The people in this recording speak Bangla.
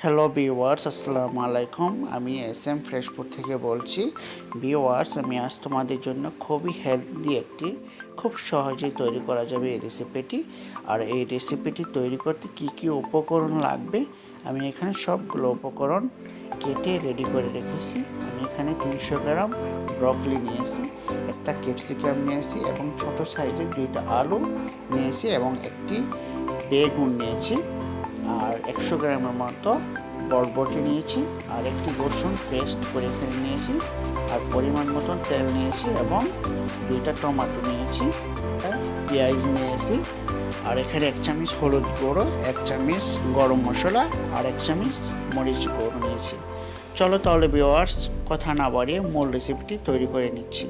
হ্যালো ভিউয়ার্স, আসসালামু আলাইকুম। আমি এসএম ফ্রেশ ফুড থেকে বলছি। ভিউয়ার্স, আমি আজ তোমাদের জন্য খুবই হেলদি একটি খুব সহজেই তৈরি করা যাবে এই রেসিপিটি। আর এই রেসিপিটি তৈরি করতে কি কি উপকরণ লাগবে আমি এখানে সবগুলো উপকরণ কেটে রেডি করে রেখেছি। আমি এখানে 300 গ্রাম ব্রকলি নিয়েছি, একটা ক্যাপসিকাম নিয়েছি এবং ছোট সাইজের 2টা আলু নিয়েছি এবং একটি বেগুন নিয়েছি। আর 100 গ্রামের মতো বরবটি নিয়েছি আর একটি রসুন পেস্ট করে এখানে নিয়েছি আর পরিমাণ মতন তেল নিয়েছি এবং 2টা টমেটো নিয়েছি, পেঁয়াজ নিয়েছি আর এখানে 1 চামচ হলুদ গুঁড়ো, 1 চামচ গরম মশলা আর 1 চামচ মরিচ গুঁড়ো নিয়েছি। চলো তাহলে ভিউয়ার্স, কথা না বাড়িয়ে মূল রেসিপিটি তৈরি করে নিচ্ছি।